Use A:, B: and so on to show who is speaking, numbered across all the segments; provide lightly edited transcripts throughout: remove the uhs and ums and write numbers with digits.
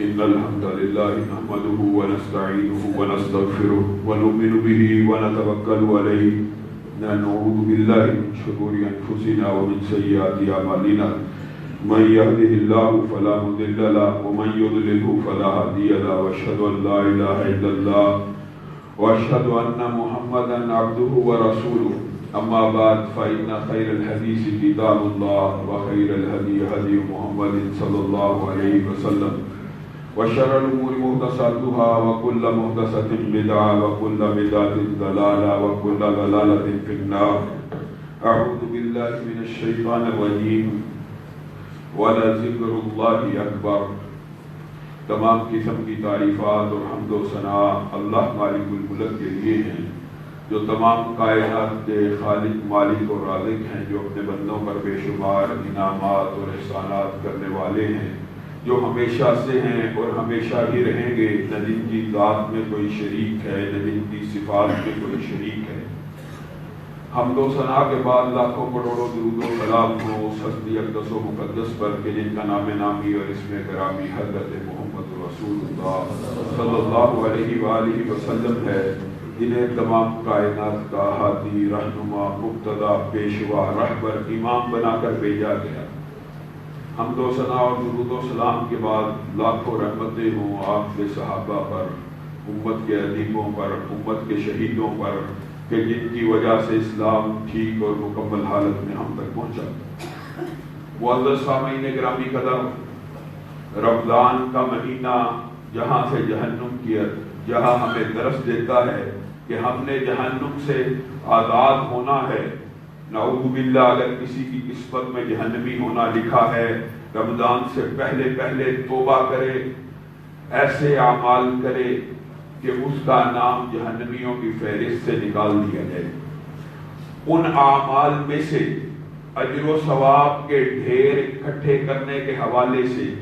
A: إن الحمد لله نحمده ونستعينه ونستغفره ونؤمن به ونتوكل عليه ونعوذ بالله من شرور أنفسنا ومن سيئات أعمالنا من يهده الله فلا مضل له ومن يضلله فلا هادي له وأشهد أن لا إله إلا الله وأشهد أن محمدا عبده ورسوله أما بعد فإن خير الحديث كتاب الله وخير الهدي هدي محمد صلى الله عليه وسلم وشر الأمور محدثاتها وكل محدثة بدعة وكل بدعة ضلالة وكل ضلالة في النار. أعوذ بالله من الشيطان الرجيم ولذكر الله أكبر. تمام قسم کی تعریفات اور حمد و ثنا اللہ مالک الملک کے لیے ہیں جو تمام کائنات کے خالق مالک اور رازق ہیں، جو اپنے بندوں پر بے شمار انعامات اور احسانات کرنے والے ہیں، جو ہمیشہ سے ہیں اور ہمیشہ ہی رہیں گے، نہ جن کی ذات میں کوئی شریک ہے نہ جن کی صفات میں کوئی شریک ہے۔ حمد و ثنا کے بعد لاکھوں کروڑوں درود و سلام ہو اس ہستی اقدس و مقدس پر کہ جن کا نام نامی اور اسم گرامی حضرت محمد رسول اللہ صلی اللہ علیہ وآلہ وسلم ہے، جنہیں تمام کائنات کا ہادی، رہنما، مقتدا، پیشوا، رہبر، امام بنا کر بھیجا گیا۔ حمد و ثنا اور درود و سلام کے بعد لاکھوں رحمتیں ہوں آپ کے صحابہ پر، امت کے ادیبوں پر، امت کے شہیدوں پر کہ جن کی وجہ سے اسلام ٹھیک اور مکمل حالت میں ہم تک پہنچا۔ معزز سامعین گرامی قدر، رمضان کا مہینہ جہاں سے جہنم کی جہاں ہمیں درس دیتا ہے کہ ہم نے جہنم سے آزاد ہونا ہے۔ نعوذ باللہ، اگر کسی کی قسمت میں جہنمی ہونا لکھا ہے، رمضان سے پہلے پہلے توبہ کرے، ایسے اعمال کرے کہ اس کا نام جہنمیوں کی فہرست سے نکال دیا جائے۔ ان اعمال میں سے اجر و ثواب کے ڈھیر اکٹھے کرنے کے حوالے سے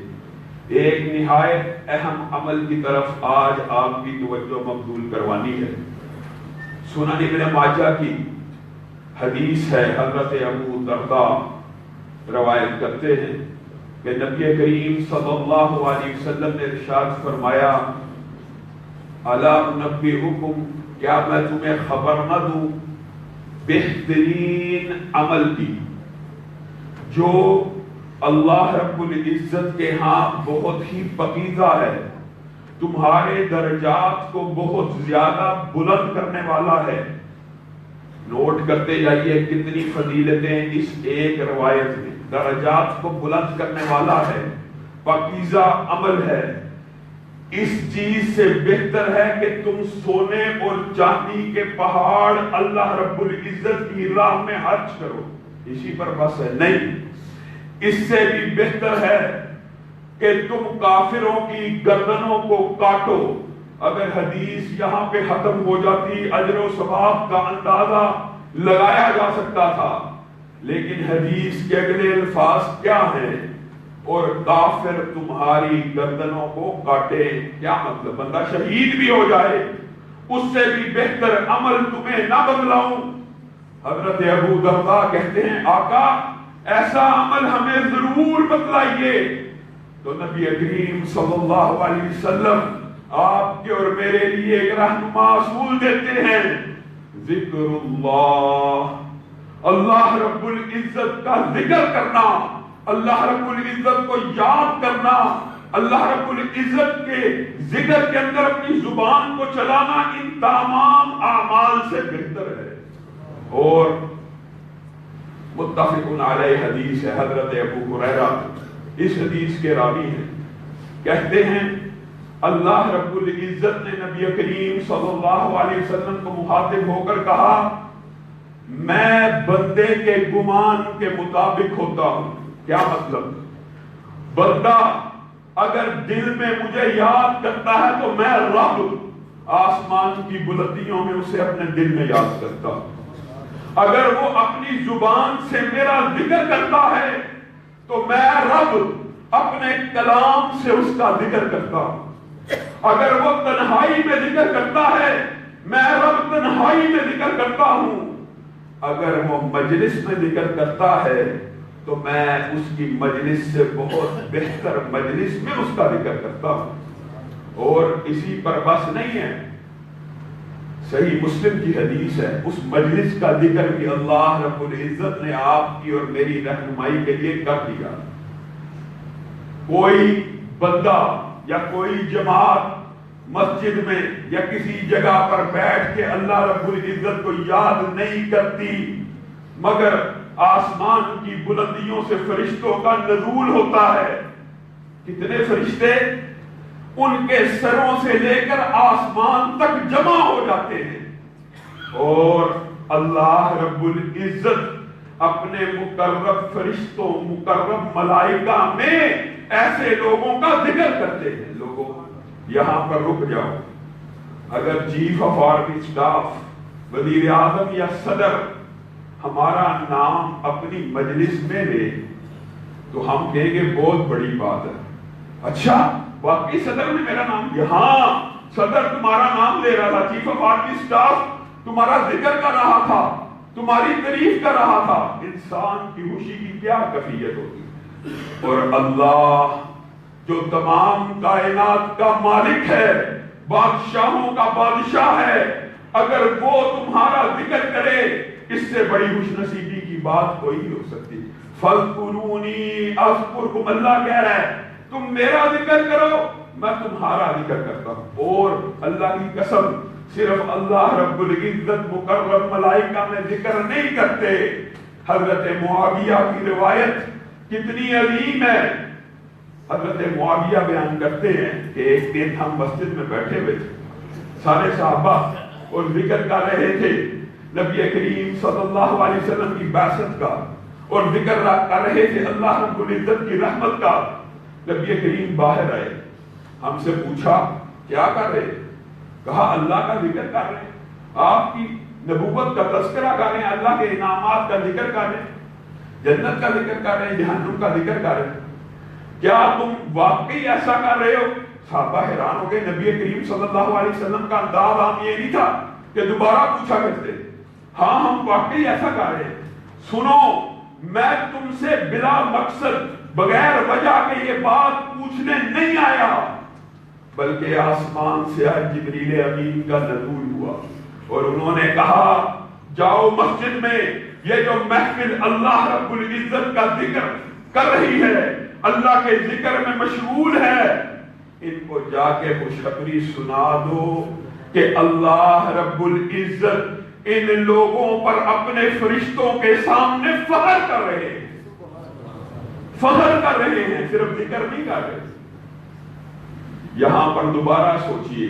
A: ایک نہایت اہم عمل کی طرف آج آپ کی توجہ مبذول کروانی ہے۔ سنن ابن ماجہ کی حدیث ہے، حضرت ابو درداء روایت کرتے ہیں کہ نبی کریم صلی اللہ علیہ وسلم نے ارشاد فرمایا، الا انبئکم، کیا میں تمہیں خبر نہ دوں بہترین عمل کی جو اللہ رب العزت کے ہاں بہت ہی پاکیزہ ہے، تمہارے درجات کو بہت زیادہ بلند کرنے والا ہے۔ نوٹ کرتے جائیے کتنی فضیلتیں اس ایک روایت میں، درجات کو بلند کرنے والا ہے، پاکیزہ عمل ہے۔ اس چیز سے بہتر ہے کہ تم سونے اور چاندی کے پہاڑ اللہ رب العزت کی راہ میں خرچ کرو، اسی پر بس ہے نہیں، اس سے بھی بہتر ہے کہ تم کافروں کی گردنوں کو کاٹو۔ اگر حدیث یہاں پہ ختم ہو جاتی، اجر و ثواب کا اندازہ لگایا جا سکتا تھا، لیکن حدیث کے اگلے الفاظ کیا ہیں؟ اور کافر تمہاری گردنوں کو کاٹے، کیا مطلب؟ بندہ شہید بھی ہو جائے، اس سے بھی بہتر عمل تمہیں نہ بتلاؤں؟ حضرت ابو درداء کہتے ہیں، آقا ایسا عمل ہمیں ضرور بتلائیے۔ تو نبی کریم صلی اللہ علیہ وسلم آپ کے اور میرے لیے ایک رہنما اصول دیتے ہیں، ذکر اللہ، اللہ رب العزت کا ذکر کرنا، اللہ رب العزت کو یاد کرنا، اللہ رب العزت کے ذکر کے اندر اپنی زبان کو چلانا ان تمام اعمال سے بہتر ہے۔ اور متفق علیہ حدیث ہے، حضرت ابو ہریرہ اس حدیث کے راوی ہیں، کہتے ہیں اللہ رب العزت نے نبی کریم صلی اللہ علیہ وسلم کو مخاطب ہو کر کہا، میں بندے کے گمان کے مطابق ہوتا ہوں۔ کیا مطلب؟ بندہ اگر دل میں مجھے یاد کرتا ہے تو میں رب آسمان کی بلندیوں میں اسے اپنے دل میں یاد کرتا ہوں۔ اگر وہ اپنی زبان سے میرا ذکر کرتا ہے تو میں رب اپنے کلام سے اس کا ذکر کرتا ہوں۔ اگر وہ تنہائی میں ذکر کرتا ہے میں رب تنہائی میں ذکر کرتا ہوں۔ اگر وہ مجلس میں ذکر کرتا ہے تو میں اس کی مجلس سے بہت بہتر مجلس میں اس کا ذکر کرتا ہوں۔ اور اسی پر بس نہیں ہے، صحیح مسلم کی حدیث ہے، اس مجلس کا ذکر بھی اللہ رب العزت نے آپ کی اور میری رہنمائی کے لیے کر دیا۔ کوئی بندہ یا کوئی جماعت مسجد میں یا کسی جگہ پر بیٹھ کے اللہ رب العزت کو یاد نہیں کرتی، مگر آسمان کی بلندیوں سے فرشتوں کا نزول ہوتا ہے۔ کتنے فرشتے؟ ان کے سروں سے لے کر آسمان تک جمع ہو جاتے ہیں، اور اللہ رب العزت اپنے مقرب فرشتوں، مقرب ملائکہ میں ایسے لوگوں کا ذکر کرتے ہیں۔ لوگوں یہاں پر رک جاؤ، اگر چیف آف آرمی اسٹاف، وزیر اعظم یا صدر ہمارا نام اپنی مجلس میں لے تو ہم کہیں گے بہت بڑی بات ہے۔ اچھا واقعی صدر نے میرا نام لیا؟ ہاں، صدر تمہارا نام لے رہا تھا، چیف آف آرمی اسٹاف تمہارا ذکر کر رہا تھا، تمہاری تعریف کر رہا تھا۔ انسان کی خوشی کی کیا کیفیت ہوگی؟ اور اللہ جو تمام کائنات کا مالک ہے، بادشاہوں کا بادشاہ ہے، اگر وہ تمہارا ذکر کرے، اس سے بڑی خوش نصیبی کی بات کوئی ہو سکتی۔ فَاذْكُرُونِي أَذْكُرْكُمْ، اللہ کہہ رہا ہے تم میرا ذکر کرو میں تمہارا ذکر کرتا ہوں۔ اور اللہ کی قسم صرف اللہ رب العزت مقرب ملائکہ میں ذکر نہیں کرتے۔ حضرت معاویہ کی روایت کتنی عظیم ہے۔ حضرت معاویہ بیان کرتے ہیں کہ ایک دن ہم مسجد میں بیٹھے ہوئے تھے، سارے صحابہ، اور ذکر کر رہے تھے نبی کریم صلی اللہ علیہ وسلم کی بعثت کا، اور ذکر کر رہے تھے اللہ رب العزت کی رحمت کا۔ نبی کریم باہر آئے، ہم سے پوچھا کیا کر رہے؟ کہا اللہ کا ذکر کر رہے ہیں، آپ کی نبوت کا تذکرہ کر رہے ہیں، اللہ کے انعامات کا ذکر کر رہے ہیں، جنت کا ذکر کر رہے ہیں، جہنم کا ذکر کر رہے ہیں، کیا تم واقعی ایسا کر رہے ہو؟ صحابہ حیران ہو گئے۔ نبی کریم صلی اللہ علیہ وسلم کا انداز عام یہ نہیں تھا کہ دوبارہ پوچھا کرتے، ہاں ہم واقعی ایسا کر رہے ہیں، سنو میں تم سے بلا مقصد بغیر وجہ کے یہ بات پوچھنے نہیں آیا، بلکہ آسمان سے آج جبریل امین کا نزول ہوا اور انہوں نے کہا جاؤ مسجد میں یہ جو محفل اللہ رب العزت کا ذکر کر رہی ہے، اللہ کے ذکر میں مشغول ہے، ان کو جا کے خوشخبری سنا دو کہ اللہ رب العزت ان لوگوں پر اپنے فرشتوں کے سامنے فخر کر رہے ہیں، فخر کر رہے ہیں، صرف ذکر نہیں کر رہے۔ یہاں پر دوبارہ سوچئے،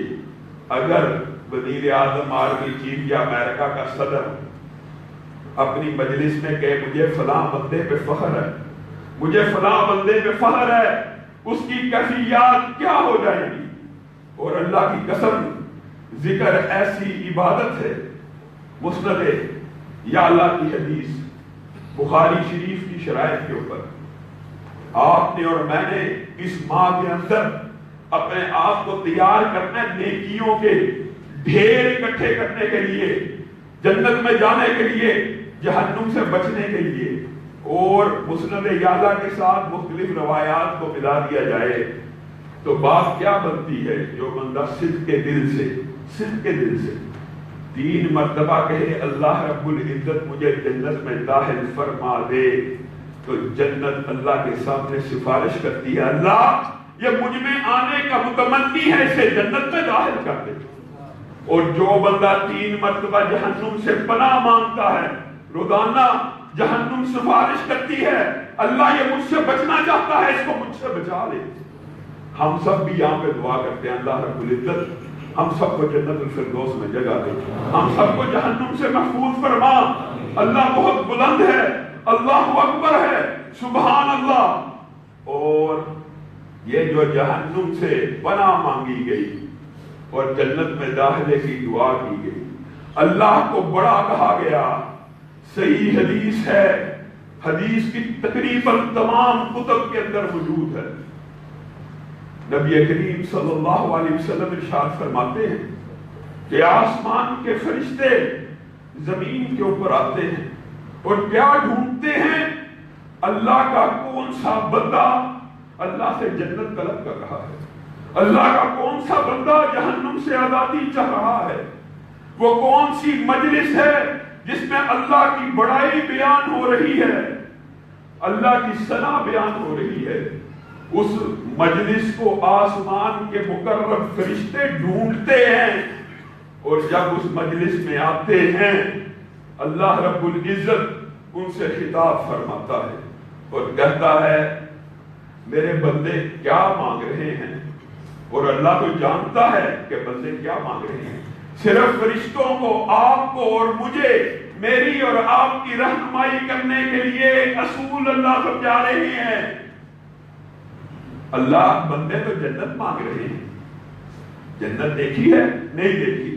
A: اگر وزیر اعظم آرمی چیف یا امریکہ کا صدر اپنی مجلس میں کہے مجھے فلاں بندے پہ فخر ہے، مجھے فلاں بندے پہ فخر ہے، اس کی کیفیات کیا ہو جائیں گی؟ اور اللہ کی قسم ذکر ایسی عبادت ہے، مسند یا اللہ کی حدیث بخاری شریف کی شرائط کے اوپر آپ نے اور میں نے اس ماہ کے اندر اپنے آپ کو تیار کرنا ہے نیکیوں کے ڈھیر اکٹھے کرنے کے لیے، جنت میں جانے کے لیے، جہنم سے بچنے کے لیے، اور مسند یعلا کے ساتھ مختلف روایات کو ملا دیا جائے تو بات کیا بنتی ہے؟ جو بندہ صدق کے دل سے 3 مرتبہ کہے اللہ رب العزت مجھے جنت میں داخل فرما دے، تو جنت اللہ کے سامنے سفارش کرتی ہے اللہ یہ مجھ میں آنے کا متمنی ہے، اسے جنت میں داخل کر دے۔ اور جو بندہ 3 مرتبہ جہنم سے پناہ مانگتا ہے، روزانہ جہنم سفارش کرتی ہے اللہ یہ مجھ سے بچنا چاہتا ہے، اس کو مجھ سے بچا لے۔ ہم سب بھی یہاں پہ دعا کرتے ہیں اللہ رب العزت ہم سب کو جنت الفردوس میں جگہ دے، ہم سب کو جہنم سے محفوظ فرما۔ اللہ بہت بلند ہے، اللہ اکبر ہے، سبحان اللہ۔ اور یہ جو جہنم سے پناہ مانگی گئی اور جنت میں داخلے کی دعا کی گئی، اللہ کو بڑا کہا گیا، صحیح حدیث ہے، حدیث کی تقریباً تمام کتب کے اندر موجود ہے۔ نبی کریم صلی اللہ علیہ وسلم ارشاد فرماتے ہیں کہ آسمان کے فرشتے زمین کے اوپر آتے ہیں اور کیا ڈھونڈتے ہیں؟ اللہ کا کون سا بندہ اللہ سے جنت طلب کر رہا ہے، اللہ کا کون سا بندہ جہنم سے آزادی چاہ رہا ہے، وہ کون سی مجلس ہے جس میں اللہ کی بڑائی بیان ہو رہی ہے، اللہ کی ثنا بیان ہو رہی ہے۔ اس مجلس کو آسمان کے مقرب فرشتے ڈھونڈتے ہیں اور جب اس مجلس میں آتے ہیں اللہ رب العزت ان سے خطاب فرماتا ہے اور کہتا ہے میرے بندے کیا مانگ رہے ہیں، اور اللہ تو جانتا ہے کہ بندے کیا مانگ رہے ہیں۔ صرف فرشتوں کو، آپ کو اور مجھے، میری اور آپ کی رہنمائی کرنے کے لیے ایک اصول اللہ سمجھا رہے ہیں۔ اللہ بندے تو جنت مانگ رہے ہیں، جنت دیکھی ہے؟ نہیں دیکھی،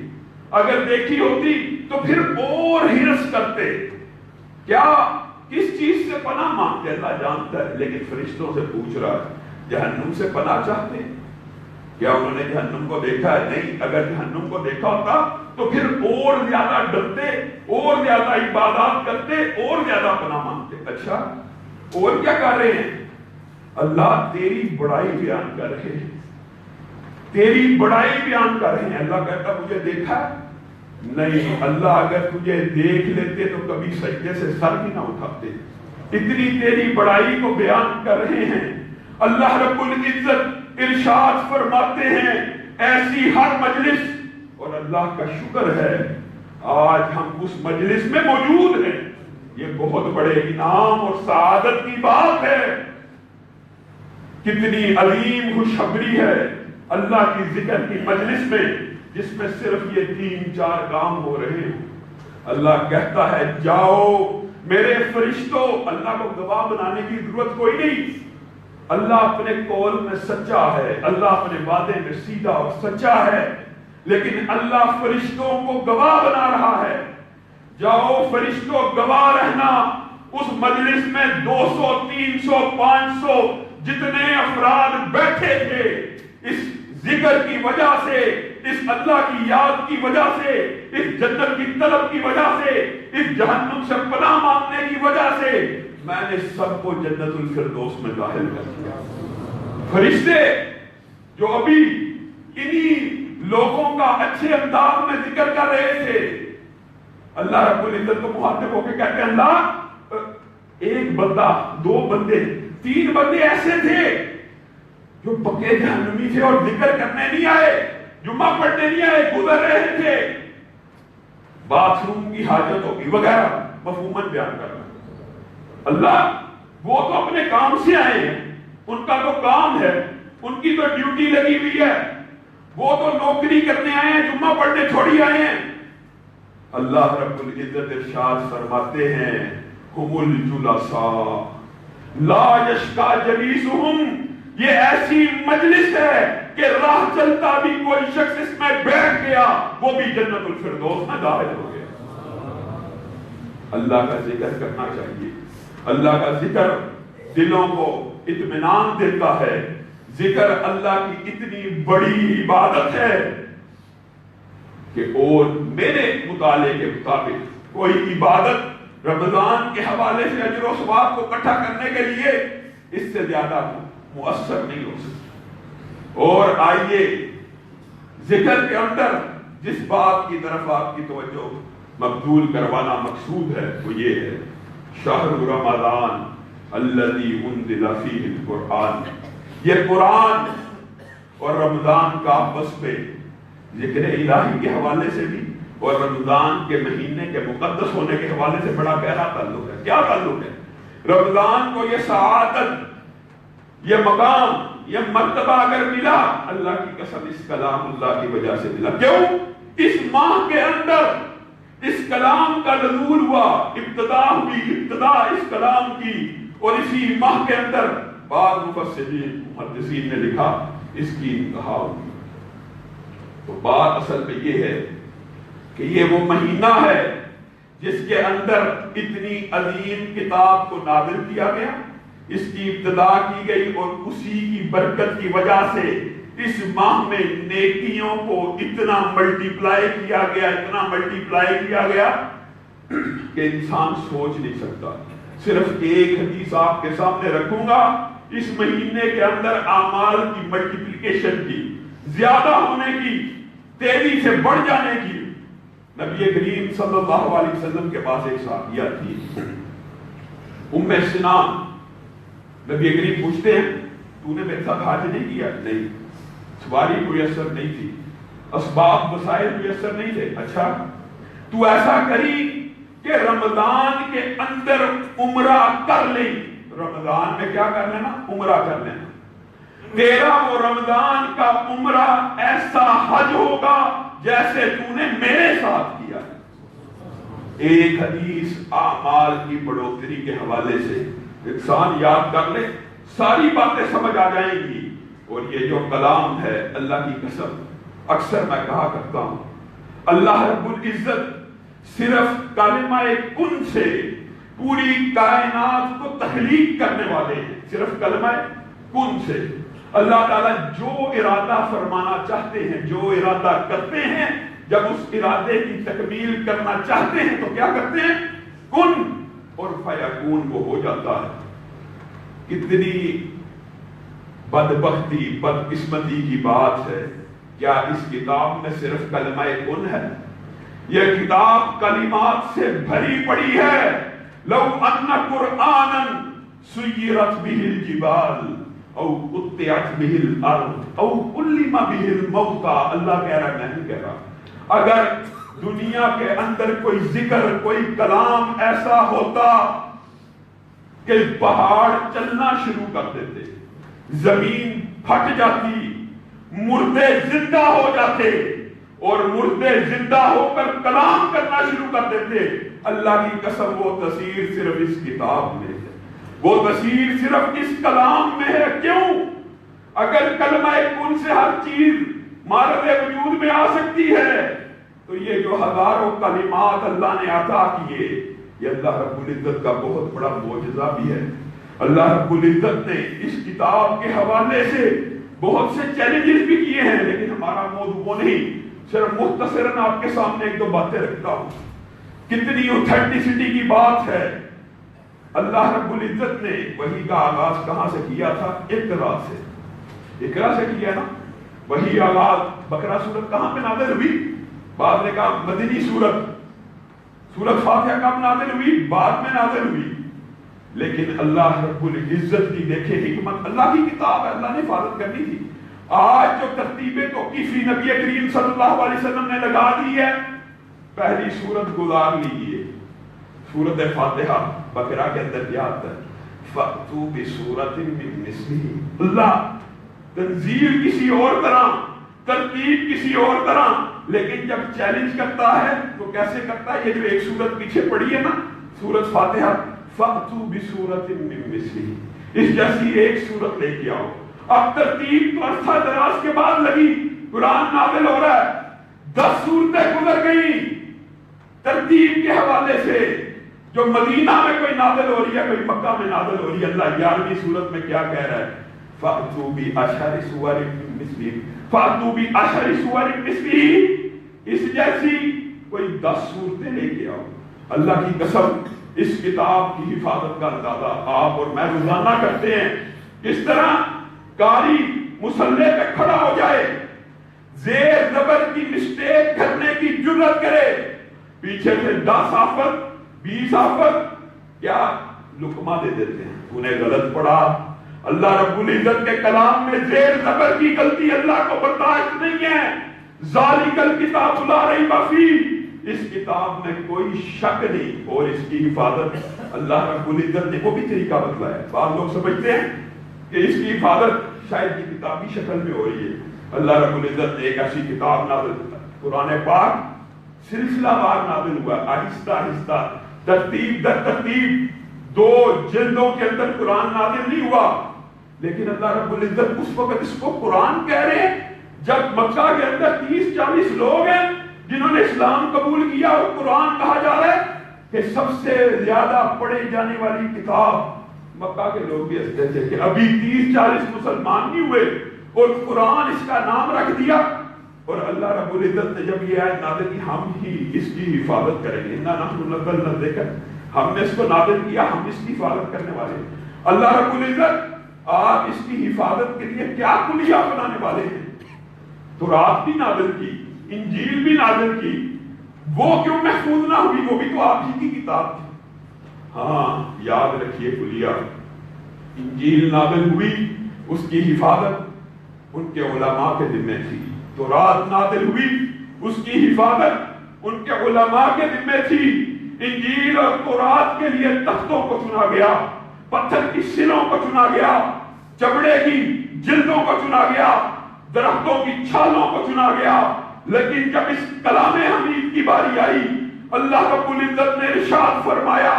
A: اگر دیکھی ہوتی تو پھر اور ہرس کرتے، کیا کس چیز سے پناہ مانگتے؟ اللہ جانتا ہے، لیکن فرشتوں سے پوچھ رہا ہے جہنم سے پناہ چاہتے ہیں؟ کیا انہوں نے جہنم کو دیکھا ہے؟ نہیں، اگر جہنم کو دیکھا ہوتا تو پھر اور زیادہ ڈرتے، اور زیادہ عبادات کرتے، اور زیادہ پناہ مانگتے۔ اچھا اور کیا کر رہے ہیں؟ اللہ تیری بڑائی بیان کر رہے ہیں، تیری بڑائی بیان کر رہے ہیں۔ اللہ کہتا مجھے دیکھا ہے؟ نہیں، اللہ اگر تجھے دیکھ لیتے تو کبھی سجدے سے سر بھی نہ اٹھاتے، اتنی تیری بڑائی کو بیان کر رہے ہیں۔ اللہ رب العزت ارشاد فرماتے ہیں ایسی ہر مجلس، اور اللہ کا شکر ہے آج ہم اس مجلس میں موجود ہیں، یہ بہت بڑے انعام اور سعادت کی بات ہے۔ کتنی عظیم خوشخبری ہے اللہ کی ذکر کی مجلس میں جس میں صرف یہ 3-4 کام ہو رہے ہیں۔ اللہ کہتا ہے جاؤ میرے فرشتوں، اللہ کو گواہ بنانے کی ضرورت کوئی نہیں، اللہ اپنے قول میں سچا ہے، اللہ اپنے وعدے میں سیدھا اور سچا ہے، لیکن اللہ فرشتوں کو گواہ بنا رہا ہے۔ جاؤ فرشتوں گواہ رہنا، اس مجلس میں 200 300 500 جتنے افراد بیٹھے تھے اس ذکر کی وجہ سے اس اللہ کی یاد کی وجہ سے، اس جنت کی طلب کی وجہ سے، اس جہنم سے پناہ مانگنے کی وجہ سے میں نے سب کو جنت الفردوس میں داخل کر دیا۔ فرشتے جو ابھی انہی لوگوں کا اچھے انداز میں ذکر کر رہے تھے، اللہ رب العزت کو مخاطب ہو کے کہتے ہیں اللہ ایک بندہ، دو بندے، تین بندے ایسے تھے جو پکے جہنمی تھے اور ذکر کرنے نہیں آئے، جمعہ پڑھنے نہیں آئے، گزر رہے تھے، باتھ روم کی حاجت ہوگی وغیرہ مفہوماً بیان کرنا۔ اللہ وہ تو اپنے کام سے آئے ہیں، ان کا تو کام ہے، ان کی تو ڈیوٹی لگی ہوئی ہے، وہ تو نوکری کرنے آئے ہیں، جمعہ پڑھنے تھوڑی آئے ہیں۔ اللہ رب العزت ارشاد فرماتے ہیں ہم الجلساء لا یشقی جلیسہم، یہ ایسی مجلس ہے کہ راہ چلتا بھی کوئی شخص اس میں بیٹھ گیا وہ بھی جنت الفردوس میں داخل ہو گیا۔ اللہ کا ذکر کرنا چاہیے، اللہ کا ذکر دلوں کو اطمینان دیتا ہے، ذکر اللہ کی اتنی بڑی عبادت ہے کہ اور میرے مطالعے کے مطابق کوئی عبادت رمضان کے حوالے سے اجر و ثواب کو اکٹھا کرنے کے لیے اس سے زیادہ مؤثر نہیں ہو سکتی۔ اور آئیے ذکر کے اندر جس بات کی طرف آپ کی توجہ مبذول کروانا مقصود ہے وہ یہ ہے شہر رمضان الذی انزل فیہ القرآن، یہ قرآن اور رمضان کا آپس میں ذکر الہی کے حوالے سے بھی اور رمضان کے مہینے کے مقدس ہونے کے حوالے سے بڑا گہرا تعلق ہے۔ کیا تعلق ہے؟ رمضان کو یہ سعادت، یہ مقام، یہ مرتبہ اگر ملا، اللہ کی قسم اس کلام اللہ کی وجہ سے ملا۔ کیوں؟ اس ماہ کے اندر اس کلام کا نزول ہوا، ابتدا ہوئی، ابتدا اس کلام کی، اور اسی ماہ کے اندر بعض مفسرین محدثین نے لکھا اس کی انتہا ہوئی۔ تو بات اصل میں یہ ہے کہ یہ وہ مہینہ ہے جس کے اندر اتنی عظیم کتاب کو نازل کیا گیا، اس کی ابتدا کی گئی، اور اسی کی برکت کی وجہ سے اس ماہ میں نیکیوں کو اتنا ملٹیپلائی کیا گیا، اتنا ملٹیپلائی کیا گیا کہ انسان سوچ نہیں سکتا۔ صرف ایک حدیث آپ کے سامنے رکھوں گا، اس مہینے کے اندر اعمال کی ملٹیپلیکیشن کی، زیادہ ہونے کی، تیزی سے بڑھ جانے کی۔ نبی کریم صلی اللہ علیہ وسلم کے پاس ایک صحابیہ تھی ام سنان۔ نبی کریم پوچھتے ہیں تو نے میرے ساتھ حج نہیں کیا؟ نہیں، سواری میسر نہیں تھی، اسباب وسائل میسر نہیں تھے۔ اچھا تو ایسا کری کہ رمضان کے اندر عمرہ کر لیں، رمضان میں کیا کر لینا؟ عمرہ کر لینا، تیرا وہ رمضان کا عمرہ ایسا حج ہوگا جیسے تو نے میرے ساتھ کیا۔ ایک حدیث اعمال کی بڑھوتری کے حوالے سے انسان یاد کر لے، ساری باتیں سمجھ آ جائیں گی۔ اور یہ جو کلام ہے اللہ کی قسم، اکثر میں کہا کرتا ہوں اللہ رب العزت صرف کلمہ کن سے پوری کائنات کو تخلیق کرنے والے ہیں، صرف کلمہ کن سے اللہ تعالیٰ جو ارادہ فرمانا چاہتے ہیں، جو ارادہ کرتے ہیں، جب اس ارادے کی تکمیل کرنا چاہتے ہیں تو کیا کرتے ہیں؟ کن، اور فیکون وہ ہو جاتا ہے۔ کتنی بدبختی، بدقسمتی کی بات ہے، کیا اس کتاب میں صرف کلمہ کن ہے؟ یہ کتاب کلمات سے بھری پڑی ہے۔ لو ان قرآنا سیرت به الجبال او قطعت به الارض او کلم به الموتى، اللہ کہہ رہا، میں نہیں کہہ رہا، اگر دنیا کے اندر کوئی ذکر، کوئی کلام ایسا ہوتا کہ پہاڑ چلنا شروع کر دیتے، زمین پھٹ جاتی، مردے زندہ ہو جاتے، اور مردے زندہ ہو کر کلام کرنا شروع کر دیتے، اللہ کی قسم وہ تاثیر صرف اس کتاب میں ہے، وہ تاثیر صرف اس کلام میں ہے۔ کیوں؟ اگر کلمہ کن سے ہر چیز مارد وجود میں آ سکتی ہے تو یہ جو ہزاروں کلمات اللہ نے عطا کیے، یہ اللہ رب العزت کا بہت بڑا معجزہ بھی ہے۔ اللہ رب العزت نے اس کتاب کے حوالے سے بہت سے چیلنجز بھی کیے ہیں، لیکن ہمارا موضوع وہ نہیں، صرف مختصراً آپ کے سامنے ایک دو باتیں رکھتا ہوں۔ کتنی اوتھینٹسٹی کی بات ہے۔ اللہ رب العزت نے وحی کا آغاز کہاں سے کیا تھا؟ اقرا سے، اقرا سے کیا نا وحی آغاز۔ بقرہ سورت کہاں پہ نازل ہوئی؟ بعد نے کہا مدنی سورت فاتحہ کب نازل ہوئی؟ بعد میں نازل ہوئی۔ لیکن اللہ رب العزت کی دیکھے حکمت، اللہ کی کتاب ہے، اللہ نے حفاظت کرنی تھی۔ آج جو ترتیب توقیفی نبی کریم صلی اللہ علیہ وسلم نے لگا دی ہے، پہلی سورت گزار لیجیے، سورت فاتحہ۔ بقرہ کے اندر کیا آتا ہے؟ فَأْتُوا بِسُورَةٍ مِّن مِّثْلِهِ۔ اللہ تنزیل کسی اور طرح، ترتیب کسی اور طرح، لیکن جب چیلنج کرتا ہے تو کیسے کرتا ہے؟ یہ جو ایک سورت پیچھے پڑھی ہے نا، سورت فاتحہ، فَأْتُوا بِسُورَةٍ مِّن مِّثْلِهِ، اس جیسی ایک سورت لے کے آؤ۔ اب ترتیب تو عرصہ دراز کے بعد لگی، قرآن نازل ہو رہا ہے، 10 سورتیں گزر گئی ترتیب کے حوالے سے۔ جو مدینہ میں کوئی نازل ہو رہی ہے، کوئی مکہ میں نازل ہو رہی ہے، اللہ 11ویں سورت میں کیا کہہ رہا ہے؟ فَأْتُوا بِعَشَرِ سُوَرٍ مِّن مِّثْلِهِ، فَأْتُوا بِعَشَرِ سُوَرٍ مِّن مِّثْلِهِ، اس جیسی کوئی 10 صورتیں لے کے آؤ۔ اللہ کی قسم، اس کتاب کی حفاظت کا اندازہ آپ اور میں روزانہ کرتے ہیں۔ کس طرح قاری مصلے پہ کھڑا ہو جائے، زیر زبر کی مسٹیک کرنے کی جرات کرے، پیچھے سے 10 آفت 20 آفت کیا لقمہ دے دیتے ہیں، تو نے غلط پڑھا۔ اللہ رب العزت کے کلام میں زیر زبر کی غلطی اللہ کو برداشت نہیں ہے۔ ذالک الکتاب لا ریب فیہ، اس کتاب میں کوئی شک نہیں، اور اس کی حفاظت اللہ رب العزت نے وہ بھی طریقہ بتلایا ہے۔ بعض لوگ سمجھتے ہیں کہ اس کی حفاظت شاید کی کتابی شکل میں ہو رہی ہے۔ اللہ رب العزت نے ایک ایسی کتاب نازل کی، قرآن پاک سلسلہ وار نازل ہوا، آہستہ آہستہ، ترتیب در ترتیب، 2 جلدوں کے اندر قرآن نازل نہیں ہوا۔ لیکن اللہ رب العزت اس وقت اس کو قرآن کہہ رہے ہیں جب مکہ کے اندر 30-40 لوگ ہیں جنہوں نے اسلام قبول کیا، اور قرآن کہا جا رہا ہے کہ سب سے زیادہ پڑھی جانے والی کتاب۔ مکہ کے لوگ بھی ہنستے تھے کہ ابھی 30-40 مسلمان نہیں ہوئے اور قرآن اس کا نام رکھ دیا۔ اور اللہ رب العزت نے جب یہ آیت نازل کی، ہم ہی اس کی حفاظت کریں گے، اِنَّا نَحْنُ نَزَّلْنَا الذِّکْرَ، ہم نے اس کو نازل کیا، ہم اس کی حفاظت کرنے والے ہیں۔ اللہ رب العزت آپ اس کی حفاظت کے لیے کیا کلیہ بنانے والے ہیں؟ تورات بھی نازل کی، انجیل بھی نازل کی، وہ کیوں محفوظ نہ ہوئی؟ وہ بھی تو آپ ہی کی کتاب تھی۔ ہاں یاد رکھیے کلیہ، انجیل نازل ہوئی، اس کی حفاظت ان کے علماء کے ذمہ تھی۔ تورات نازل ہوئی، اس کی حفاظت ان کے علماء کے ذمہ تھی۔ انجیل اور تورات کے لیے تختوں کو چنا گیا، پتھر کی سلوں کو چنا گیا، چمڑے کی جلدوں کو چنا گیا، درختوں کی چھالوں کو چنا گیا۔ لیکن جب اس کلام حمید کی باری آئی، اللہ رب العزت نے ارشاد فرمایا،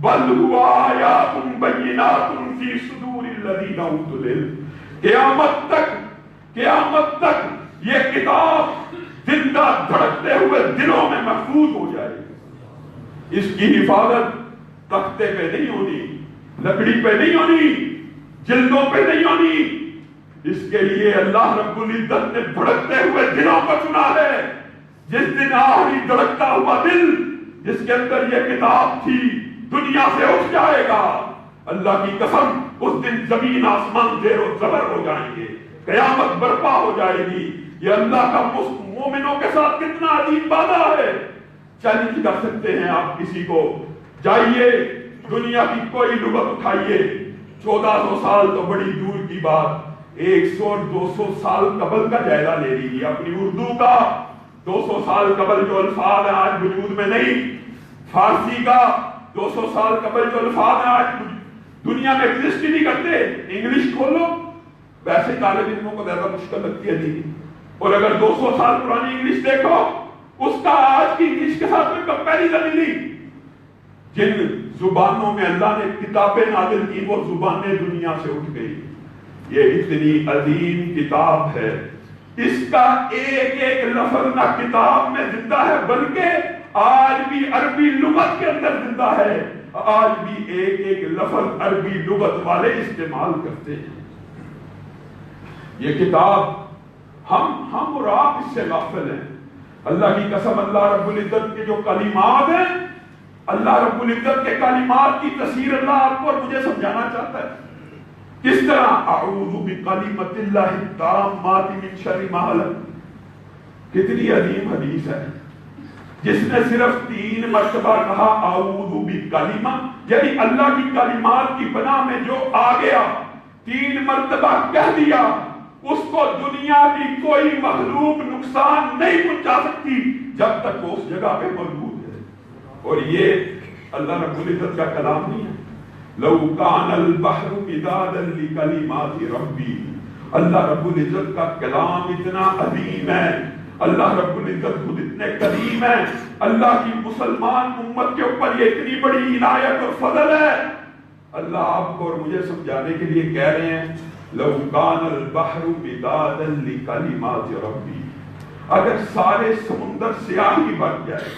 A: بل ہوا آیات بینات فی صدور الذین اوتوا العلم، قیامت تک یہ کتاب زندہ دھڑکتے ہوئے دلوں میں محفوظ ہو جائے گی۔ اس کی حفاظت تختے پہ نہیں ہونی، لکڑی پہ نہیں ہونی، جلدوں پہ نہیں ہونی۔ اس کے لیے اللہ رب العزت نے دھڑکتے ہوئے دلوں کو چنا ہے۔ جس دن آخری دھڑکتا ہوا دل جس کے اندر یہ کتاب تھی دنیا سے اٹھ جائے گا، اللہ کی قسم اس دن زمین آسمان زیر و زبر ہو جائیں گے، قیامت برپا ہو جائے گی۔ یہ اللہ کا مومنوں کے ساتھ کتنا عظیم وعدہ ہے۔ چیلنج کر سکتے ہیں آپ کسی کو، جائیے دنیا کی کوئی لغت اٹھائیے، 1400 سال تو بڑی دور کی بات، 100-200 سال قبل کا جائزہ لے لیجیے اپنی اردو کا۔ 200 سال قبل جو الفاظ ہیں آج وجود میں نہیں، فارسی کا 200 سال قبل جو الفاظ ہیں آج دنیا میں ایگزسٹ ہی نہیں کرتے۔ انگلش کھولو، ویسے طالب علموں کو زیادہ مشکل لگتی ہے نہیں، اور اگر 200 سال پرانی انگلش دیکھو، اس کا آج کی انگلش کے ساتھ کوئی کمپیریزن ہی نہیں۔ جن زبانوں میں اللہ نے کتابیں نازل کی، وہ زبانیں دنیا سے اٹھ گئی۔ یہ اتنی عظیم کتاب ہے، اس کا ایک ایک لفظ نہ کتاب میں زندہ ہے بلکہ آج بھی عربی لغت کے اندر زندہ ہے۔ آج بھی ایک ایک لفظ عربی لغت والے استعمال کرتے ہیں۔ یہ کتاب ہم اور آپ اس سے غافل ہیں. اللہ کی قسم، اللہ رب العزت کے جو کلمات ہیں، اللہ رب العزت کے کلمات کی تفسیر اللہ آپ کو اور مجھے سمجھانا چاہتا ہے. کس طرح اعوذ بکلمۃ اللہ التامات من شر ما خلق. کتنی عظیم حدیث ہے جس نے صرف 3 مرتبہ کہا اعوذ بکلمہ، یعنی اللہ کی کلمات کی پناہ میں جو آ گیا 3 مرتبہ کہہ دیا، اس کو دنیا کی کوئی مخلوق نقصان نہیں پہنچا سکتی جب تک وہ اس جگہ پہ موجود ہے. اور یہ اللہ رب العزت کا کلام نہیں ہے. لو کان البحر مدادا لکلمات ربی. اللہ رب العزت کا کلام اتنا عظیم ہے، اللہ رب العزت خود اتنے کریم ہے، اللہ کی مسلمان امت کے اوپر یہ اتنی بڑی عنایت اور فضل ہے. اللہ آپ کو اور مجھے سمجھانے کے لیے کہہ رہے ہیں لو کان البحر مدادا لکلمات ربی. اگر سارے سمندر سیاہی بن جائے،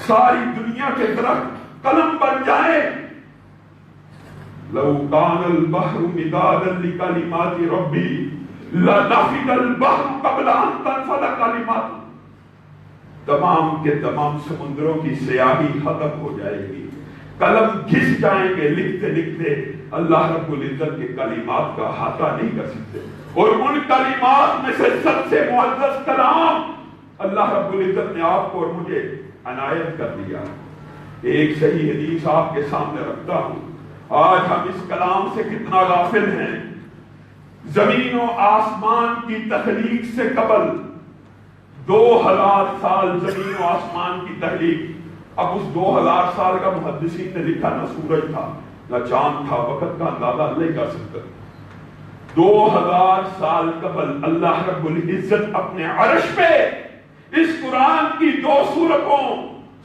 A: ساری دنیا کے درخت قلم بن جائے، لو کان البحر مدادا لکلمات ربی لنفد البحر قبل ان تنفد کلمات. تمام کے تمام سمندروں کی سیاہی ختم ہو جائے گی، قلم گھس جائیں گے لکھتے لکھتے، اللہ رب العزت کے کلمات کا احاطہ نہیں کر سکتے. اور ان کلمات میں سے سب سے معزز کلام اللہ رب العزت نے آپ کو اور مجھے عنایت کر دیا. ایک صحیح حدیث آپ کے سامنے رکھتا ہوں. آج ہم اس کلام سے کتنا غافل ہیں. زمین و آسمان کی تخلیق سے قبل 2000 سال زمین و آسمان کی تخلیق. اب اس 2000 سال کا محدثین نے لکھا نہ سورج تھا نہ چاند تھا، وقت کا اندازہ نہیں کر سکتا. 2000 سال قبل اللہ رب العزت اپنے عرش پہ اس قرآن کی 2 سورتوں،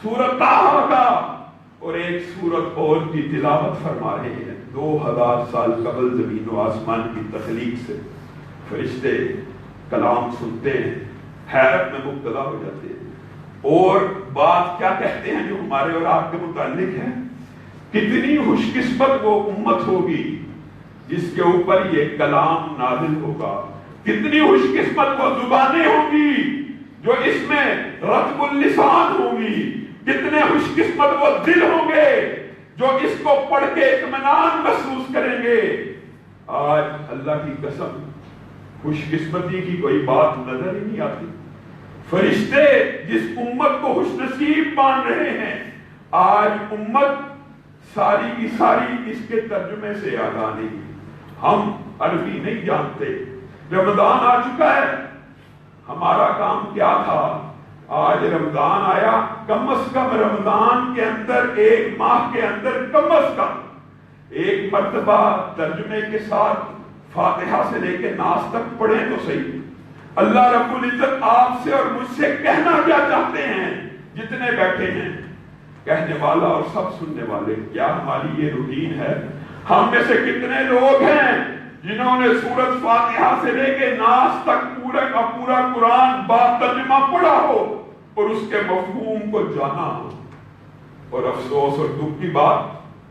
A: سورۃ طٰہٰ کا اور ایک سورت اور کی تلاوت فرما رہے ہیں. 2000 سال قبل زمین و آسمان کی تخلیق سے فرشتے کلام سنتے ہیں، حیرت میں مبتلا ہو جاتے ہیں. اور بات کیا کہتے ہیں جو ہمارے اور آپ کے متعلق ہے. کتنی خوش قسمت وہ امت ہوگی جس کے اوپر یہ کلام نازل ہوگا. کتنی خوش قسمت وہ زبانیں ہوں گی جو اس میں رطب اللسان ہوں گی. کتنے خوش قسمت وہ دل ہوں گے جو اس کو پڑھ کے اطمینان محسوس کریں گے. آج اللہ کی قسم خوش قسمتی کی کوئی بات نظر ہی نہیں آتی. فرشتے جس امت کو خوش نصیب مان رہے ہیں، آج امت ساری کی ساری اس کے ترجمے سے آگاہ نہیں. ہم عربی نہیں جانتے. رمضان آ چکا ہے، ہمارا کام کیا تھا؟ آج رمضان آیا، کم از کم رمضان کے اندر 1 ماہ کے اندر کم از کم 1 مرتبہ ترجمے کے ساتھ فاتحہ سے لے کے ناس تک پڑھیں تو صحیح. اللہ رب العزت آپ سے اور مجھ سے کہنا کیا چاہتے ہیں جتنے بیٹھے ہیں، کہنے والا اور سب سننے والے؟ کیا ہماری یہ روٹین ہے؟ ہم میں سے کتنے لوگ ہیں جنہوں نے سورۃ فاتحہ سے لے کے ناس تک پورا کا پورا قرآن با ترجمہ پڑھا ہو اور اس کے مفہوم کو جانا ہو؟ اور افسوس اور دکھ کی بات،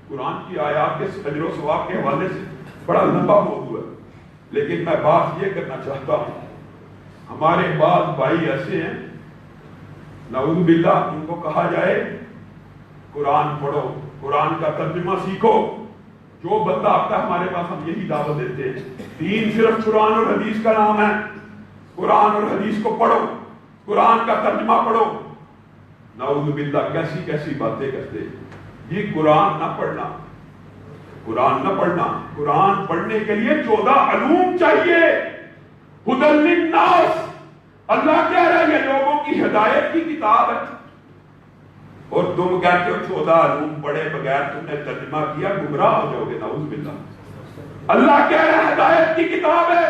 A: قرآن کی آیات کے اجر و ثواب کے حوالے سے بڑا لمبا موضوع ہے، لیکن میں بات یہ کرنا چاہتا ہوں. ہمارے بعض بھائی ایسے ہیں، نعوذ باللہ، ان کو کہا جائے قرآن پڑھو، قرآن کا ترجمہ سیکھو. جو بندہ آتا ہے ہمارے پاس ہم یہی دعوت دیتے ہیں. دین صرف قرآن اور حدیث کا نام ہے. قرآن اور حدیث کو پڑھو، قرآن کا ترجمہ پڑھو. نعوذ باللہ کیسی کیسی باتیں کرتے. یہ قرآن نہ پڑھنا، قرآن نہ پڑھنا. قرآن پڑھنے کے لیے 14 علوم چاہیے. ہدی للناس، اللہ کہہ رہا ہے یہ لوگوں کی ہدایت کی کتاب ہے. اور تم کہتے ہو 14 علوم پڑھے بغیر تم نے ترجمہ کیا، گمراہ ہو جاؤ گے. نعوذ باللہ. اللہ کہہ رہا ہے ہدایت کی کتاب ہے،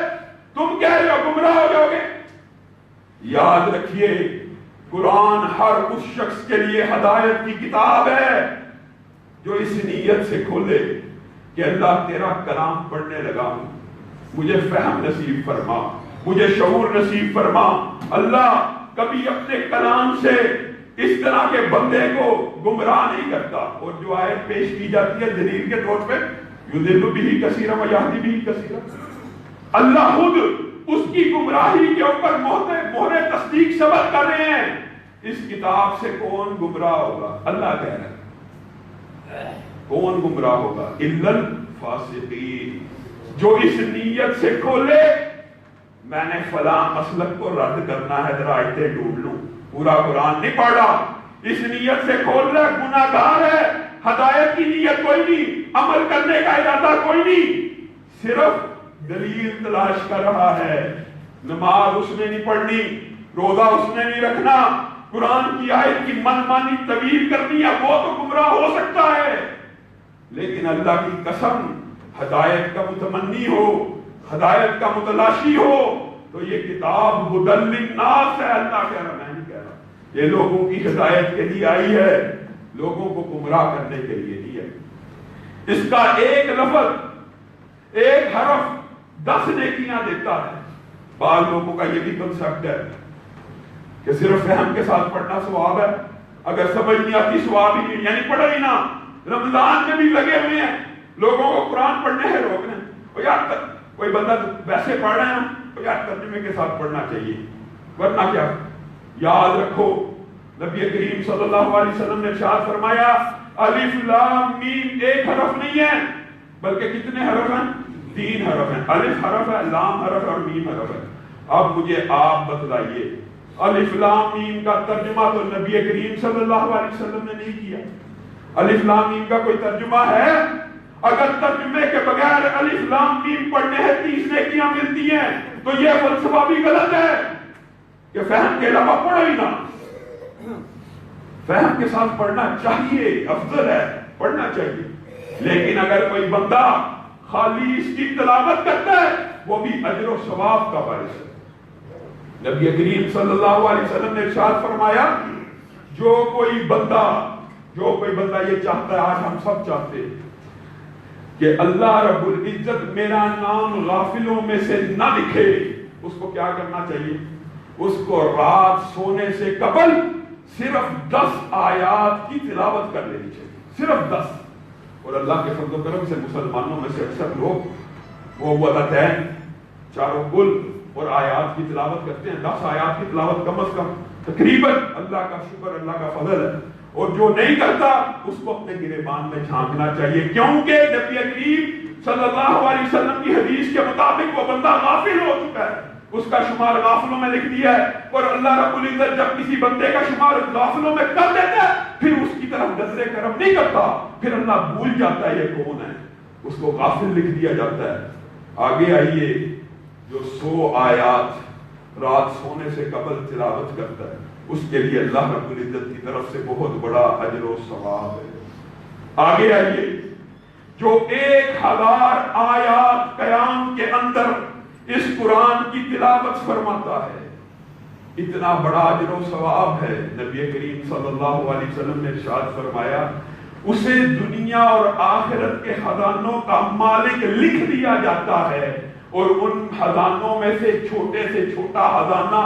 A: تم کہہ رہے ہو گمراہ ہو جاؤ گے. یاد رکھیے قرآن ہر اس شخص کے لیے ہدایت کی کتاب ہے جو اس نیت سے کھولے کہ اللہ تیرا کلام پڑھنے لگا ہوں، مجھے فہم نصیب فرما، مجھے شعور نصیب فرما. اللہ کبھی اپنے کلام سے اس طرح کے بندے کو گمراہ نہیں کرتا. اور جو آیت پیش کی جاتی ہے دلیل کے طور پہ، یضل بہ کثیرا و یہدی بہ کثیرا، اللہ خود اس کی گمراہی کے اوپر مہر تصدیق ثبت کر رہے ہیں. اس کتاب سے کون گمراہ ہوگا؟ اللہ کہہ رہا ہے کون گمراہ ہوگا؟ الا الفاسقین. جو اس نیت سے کھولے میں نے فلاں مسلک کو رد کرنا ہے، ذرا آیتیں ڈھونڈ لوں، پورا قرآن نہیں پڑھا، اس نیت سے کھول رہا ہے، گناہ گار ہے، ہدایت کی نیت کوئی نہیں، عمل کرنے کا ارادہ کوئی نہیں، صرف دلیل تلاش کر رہا ہے. نماز اس نے نہیں پڑھنی، روزہ اس نے نہیں رکھنا، قرآن کی آیت کی من مانی طویل کرنی ہے، وہ تو گمراہ ہو سکتا ہے. لیکن اللہ کی قسم ہدایت کا متمنی ہو، ہدایت کا متلاشی ہو تو یہ کتاب ہدی للناس ہے. اللہ کہہ رہا، میں نہیں کہہ رہا. یہ لوگوں کی ہدایت کے لیے آئی ہے، لوگوں کو گمراہ کرنے کے لیے نہیں ہے. اس کا ایک لفظ، ایک حرف 10 نیکیاں دیتا ہے. بعض لوگوں کا یہ بھی کنسپٹ ہے کہ صرف فہم کے ساتھ پڑھنا ثواب ہے، اگر سمجھ نہیں آتی ثواب ہی نہیں، یعنی پڑھو ہی نہ. رمضان میں بھی لگے ہوئے ہیں لوگوں کو قرآن پڑھنے ہے روکنے. اور یار کوئی بندہ ویسے پڑھ رہے ہیں تو یار ترجمے کے ساتھ پڑھنا چاہیے، ورنہ کیا. یاد رکھو نبی کریم صلی اللہ علیہ وسلم نے ارشاد فرمایا الف لام میم ایک حرف نہیں ہے بلکہ کتنے حرف ہیں؟ 3 حرف ہیں. الف حرف ہے، لام حرف ہے اور میم حرف ہے. اب مجھے آپ بتلائیے الف لام میم کا ترجمہ تو نبی کریم صلی اللہ علیہ وسلم نے نہیں کیا. الف لام میم کا کوئی ترجمہ ہے؟ اگر ترجمے کے بغیر الف لام میم پڑھنے ہیں 30 نیکیاں ملتی ہیں تو یہ فلسفہ بھی غلط ہے کہ فہم کے علاوہ پڑھو ہی نہ. فہم کے ساتھ پڑھنا چاہیے، افضل ہے، پڑھنا چاہیے. لیکن اگر کوئی بندہ خالی اس کی تلاوت کرتا ہے وہ بھی اجر و ثواب کا باعث ہے. نبی کریم صلی اللہ علیہ وسلم نے ارشاد فرمایا جو کوئی بندہ یہ چاہتا ہے، آج ہم سب چاہتے ہیں کہ اللہ رب العزت میرا نام غافلوں میں سے نہ لکھے، اس کو کیا کرنا چاہیے؟ اس کو رات سونے سے قبل صرف 10 آیات کی تلاوت کر لینی چاہیے، صرف 10. اور اللہ کے فضل و کرم سے مسلمانوں میں سے اکثر لوگ وہ وعدتین، چاروں کل اور آیات کی تلاوت کرتے ہیں. 10 آیات کی تلاوت کم از کم تقریباً. اللہ کا شکر، اللہ کا فضل ہے. اور جو نہیں کرتا اس کو اپنے گریبان میں جھانکنا چاہیے، کیونکہ نبی کریم صلی اللہ علیہ وسلم کی حدیث کے مطابق وہ بندہ غافل ہو چکا ہے، اس کا شمار غافلوں میں لکھ دیا ہے. اور اللہ رب العزت جب کسی بندے کا شمار غافلوں میں کر دیتا ہے پھر اس کی طرف نظر کرم نہیں کرتا، پھر اللہ بھول جاتا ہے یہ کون ہے، اس کو غافل لکھ دیا جاتا ہے. آگے آئیے، جو 100 آیات رات سونے سے قبل تلاوت کرتا ہے اس کے لیے اللہ رب العزت کی طرف سے بہت بڑا اجر و ثواب ہے. آگے آئیے، جو 1000 آیات قیام کے اندر اس قرآن کی تلاوت فرماتا ہے، اتنا بڑا اجر و ثواب ہے. نبی کریم صلی اللہ علیہ وسلم نے ارشاد فرمایا اسے دنیا اور آخرت کے خزانوں کا مالک لکھ دیا جاتا ہے، اور ان خزانوں میں سے چھوٹا خزانہ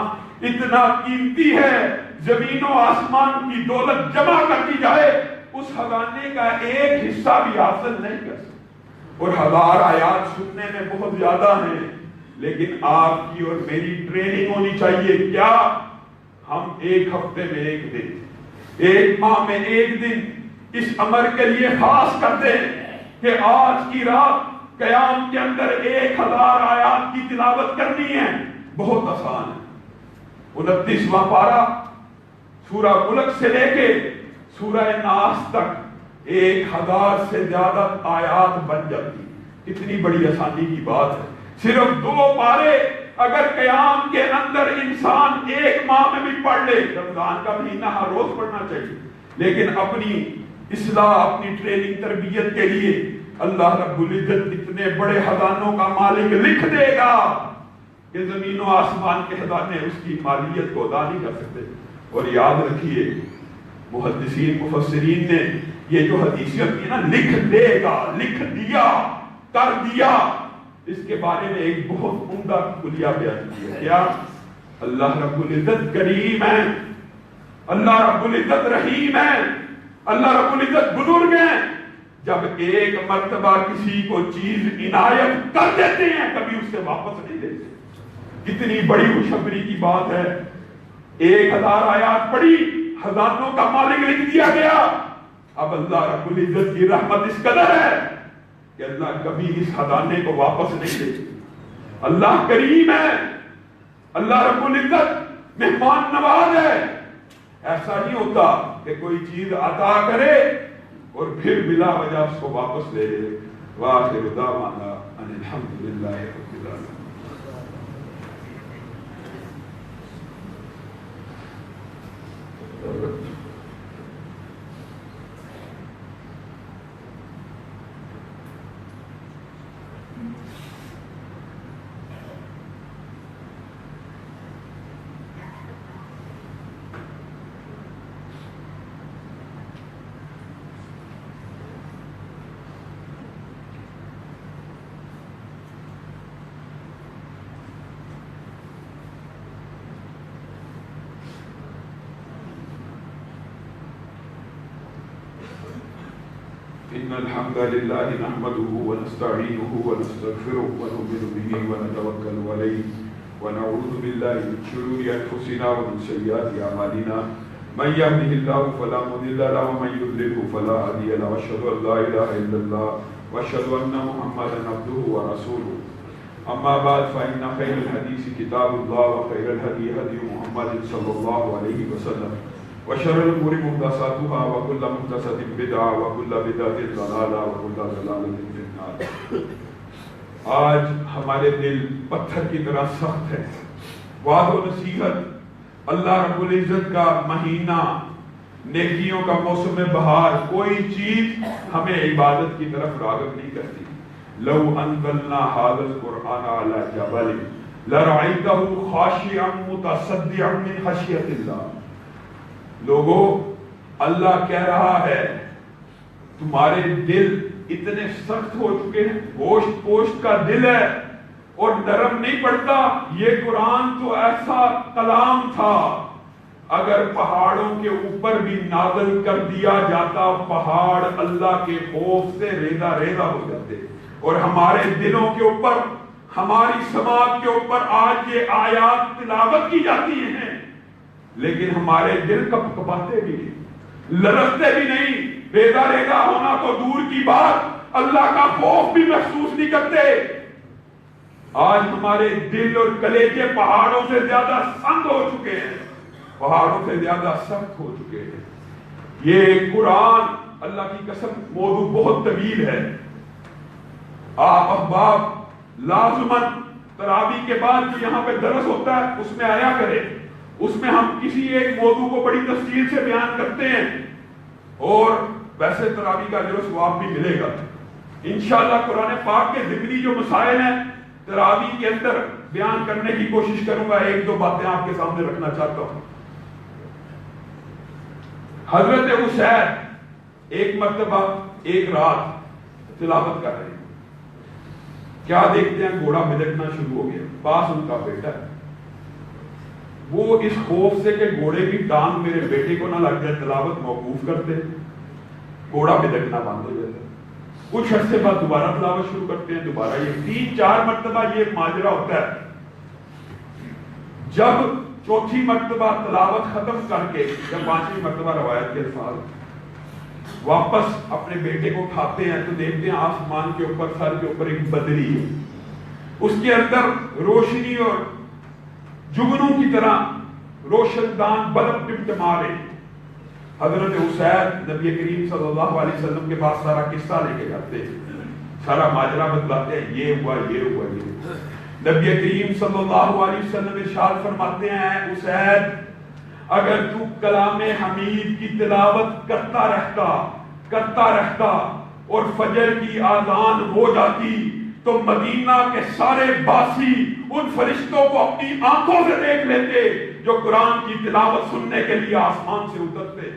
A: اتنا قیمتی ہے زمین و آسمان کی دولت جمع کر دی جائے اس خزانے کا ایک حصہ بھی حاصل نہیں کر سکتا. اور 1000 آیات سننے میں بہت زیادہ ہیں، لیکن آپ کی اور میری ٹریننگ ہونی چاہیے. کیا ہم ایک ہفتے میں 1 دن، 1 ماہ میں 1 دن اس امر کے لیے خاص کر دیں کہ آج کی رات قیام کے اندر 1000 آیات کی تلاوت کرنی ہے. بہت آسان ہے. 29واں پارہ سورہ ملک سے لے کے سورہ ناس تک 1000 سے زیادہ آیات بن جاتی. کتنی بڑی آسانی کی بات ہے. صرف 2 پارے اگر قیام کے اندر انسان 1 ماہ میں بھی پڑھ لے، رمضان کا مہینہ ہر روز پڑھنا چاہیے، لیکن اپنی اصلاح، اپنی ٹریننگ، تربیت کے لیے اللہ رب العزت اتنے بڑے خزانوں کا مالک لکھ دے گا کہ زمین و آسمان کے خزانے اس کی مالیت کو ادا نہیں کر سکتے. اور یاد رکھیے محدثین مفسرین نے یہ جو حدیثیت کی نا، لکھ دے گا، لکھ دیا، کر دیا، اس کے بارے میں ایک بہت عمدہ کلیہ بیان کیا ہے. کیا؟ اللہ رب العزت کریم ہے، اللہ رب العزت رحیم ہے، اللہ رب العزت بزرگ ہیں. جب ایک مرتبہ کسی کو چیز عنایت کر دیتے ہیں کبھی اس سے واپس نہیں لیتے. کتنی بڑی خوشخبری کی بات ہے. 1000 آیات پڑھی، خزانوں کا مالک لکھ دیا گیا. اب اللہ رب العزت کی رحمت اس قدر ہے کہ اللہ کبھی اس خزانے کو واپس نہیں دے. اللہ کریم ہے، اللہ رب العزت مہمان نواز ہے. ایسا نہیں ہوتا کہ کوئی چیز عطا کرے اور پھر بلا وجہ اس کو واپس لے لے. وآخر دعوانا ان الحمد للہ رب العالمین. إن الحمد لله نحمده ونستعينه ونستغفره ونؤمن به ونتوكل عليه ونعوذ بالله من شرور أنفسنا ومن سيئات أعمالنا من يهده الله فلا مضل له ومن يضلل فلا هادي له وأشهد أن لا إله إلا الله وأشهد أن محمدا عبده ورسوله. أما بعد فإن خير الحديث كتاب الله وخير الهدي هدي محمد صلى الله عليه وسلم وشر الأمور محدثاتها وكل محدثة بدعة وكل بدعة ضلالة وكل ضلالة في النار. آج ہمارے دل پتھر کی طرح سخت ہے. وعظ و نصیحت، اللہ رب العزت کا مہینہ، نیکیوں کا موسم بہار، کوئی چیز ہمیں عبادت کی طرف راغب نہیں کرتی. لو انزلنا هذا القرآن على جبل لرأيته خاشعا متصدعا من خشية الله. لوگوں، اللہ کہہ رہا ہے تمہارے دل اتنے سخت ہو چکے ہیں، گوشت پوشت کا دل ہے اور نرم نہیں پڑتا. یہ قرآن تو ایسا کلام تھا، اگر پہاڑوں کے اوپر بھی نازل کر دیا جاتا پہاڑ اللہ کے خوف سے ریزہ ریزہ ہو جاتے. اور ہمارے دلوں کے اوپر، ہماری سماعت کے اوپر آج یہ آیات تلاوت کی جاتی ہیں، لیکن ہمارے دل کپ کپاتے بھی نہیں، لرزتے بھی نہیں. ریزہ ریزہ ہونا تو دور کی بات، اللہ کا خوف بھی محسوس نہیں کرتے. آج ہمارے دل اور کلیجے پہاڑوں سے زیادہ سخت ہو چکے ہیں، پہاڑوں سے زیادہ سخت ہو چکے ہیں. یہ قرآن، اللہ کی قسم، موضوع بہت طویل ہے. آپ احباب لازماً تراویح کے بعد جو یہاں پہ درس ہوتا ہے اس میں آیا کرے. اس میں ہم کسی ایک موضوع کو بڑی تفصیل سے بیان کرتے ہیں اور ویسے تراویح کا جو ثواب بھی ملے گا. انشاءاللہ قرآن پاک کے ذکری جو مسائل ہیں تراویح کے اندر بیان کرنے کی کوشش کروں گا. ایک دو باتیں آپ کے سامنے رکھنا چاہتا ہوں. حضرت حسین ایک مرتبہ ایک رات تلاوت کر رہے ہیں. کیا دیکھتے ہیں؟ گھوڑا بدکنا شروع ہو گیا. پاس ان کا بیٹا ہے. وہ اس خوف سے کہ گھوڑے کی ٹانگ میرے بیٹے کو نہ لگ جائے تلاوت موقوف کرتے. گھوڑا بدکنا بند ہو جاتا. کچھ عرصے بعد دوبارہ تلاوت شروع کرتے ہیں. دوبارہ یہ 3-4 مرتبہ یہ ماجرا ہوتا ہے. جب چوتھی مرتبہ تلاوت ختم کر کے، جب 5ویں مرتبہ روایت کے الفاظ واپس اپنے بیٹے کو اٹھاتے ہیں تو دیکھتے ہیں آسمان کے اوپر، سر کے اوپر ایک بدری ہے. اس کے اندر روشنی اور جگنوں کی طرح روشن دان بلب ٹمٹما رہے. حضرت حسین نبی کریم صلی اللہ علیہ وسلم کے پاس سارا قصہ لے کے جاتے ہیں، سارا ماجرا بتلاتے ہیں، یہ ہوا یہ ہوا یہ ہوا. نبی کریم صلی اللہ علیہ وسلم ارشاد فرماتے ہیں، حسین اگر تو کلام حمید کی تلاوت کرتا رہتا اور فجر کی آذان ہو جاتی تو مدینہ کے سارے باسی ان فرشتوں کو اپنی آنکھوں سے دیکھ لیتے جو قرآن کی تلاوت سننے کے لیے آسمان سے اترتے.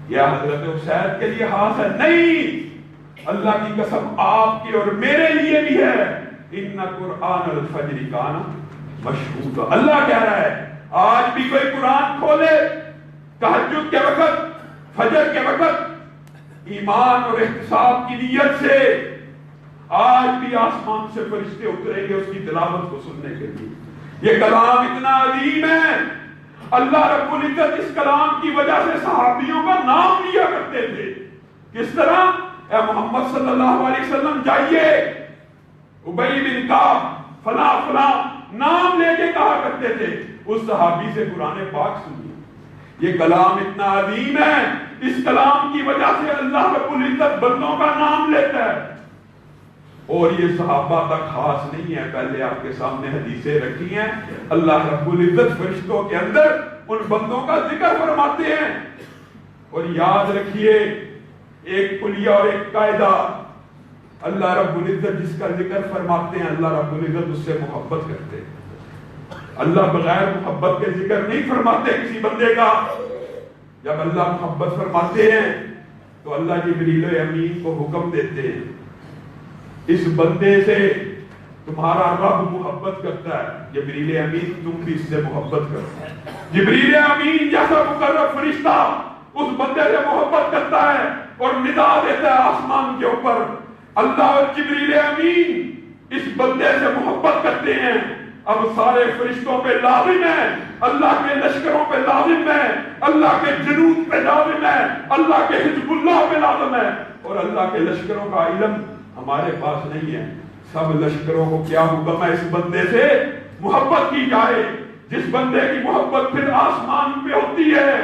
A: یہ حضرت حسین کے لیے خاص ہے؟ نہیں، اللہ کی قسم آپ کی اور میرے لیے بھی ہے. ان قرآن الفجر کان مشہودا. اللہ کہہ رہا ہے آج بھی کوئی قرآن کھولے تہجد کے وقت، فجر کے وقت، ایمان اور احتساب کی نیت سے آج بھی آسمان سے فرشتے اتریں گے اس کی تلاوت کو سننے کے لیے. یہ کلام اتنا عظیم ہے. اللہ رب العزت اس کلام کی وجہ سے صحابیوں کا نام لیا کرتے تھے. کس طرح؟ اے محمد صلی اللہ علیہ وسلم جائیے، ابی بن کعب فلاں فلاں نام لے کے کہا کرتے تھے. اس صحابی سے قرآن پاک سنیے. یہ کلام اتنا عظیم ہے، اس کلام کی وجہ سے اللہ رب العزت بندوں کا نام لیتا ہے. اور یہ صحابہ تک خاص نہیں ہے، پہلے آپ کے سامنے حدیثیں رکھی ہیں. اللہ رب العزت فرشتوں کے اندر ان بندوں کا ذکر فرماتے ہیں. اور یاد رکھیے ایک کلیہ اور ایک قاعدہ، اللہ رب العزت جس کا ذکر فرماتے ہیں اللہ رب العزت اس سے محبت کرتے ہیں. اللہ بغیر محبت کے ذکر نہیں فرماتے کسی بندے کا. جب اللہ محبت فرماتے ہیں تو اللہ جبریل امین کو حکم دیتے ہیں اس بندے سے تمہارا رب محبت کرتا ہے، جبریل امین تم بھی اس سے محبت کرو. جبریل امین جیسا مقرب فرشتہ اس بندے سے محبت کرتا ہے اور ندا دیتا ہے آسمان کے اوپر. اللہ اور جبریل امین اس بندے سے محبت کرتے ہیں. اب سارے فرشتوں پہ لازم ہے، اللہ کے لشکروں پہ لازم ہے، اللہ کے جنود پہ لازم ہے، اللہ کے حزب اللہ پہ لازم ہے. اور اللہ کے لشکروں کا علم ہمارے پاس نہیں ہے. سب لشکروں کو کیا حکم ہے؟ اس بندے سے محبت کی جائے. جس بندے کی محبت پھر آسمان پہ ہوتی ہے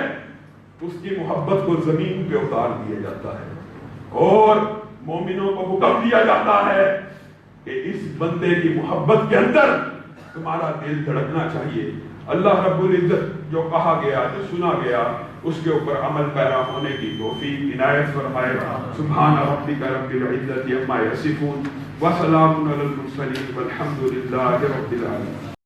A: اس کی محبت کو زمین پہ اتار دیا جاتا ہے. اور مومنوں کو حکم دیا جاتا ہے کہ اس بندے کی محبت کے اندر تمہارا دل دھڑکنا چاہیے. اللہ رب العزت جو کہا گیا جو سنا گیا اس کے اوپر عمل پیرا ہونے کی توفیق عنایت فرمائے. سبحان ربک رب العزت عما یصفون وسلام علی المرسلین والحمد للہ رب العالمین.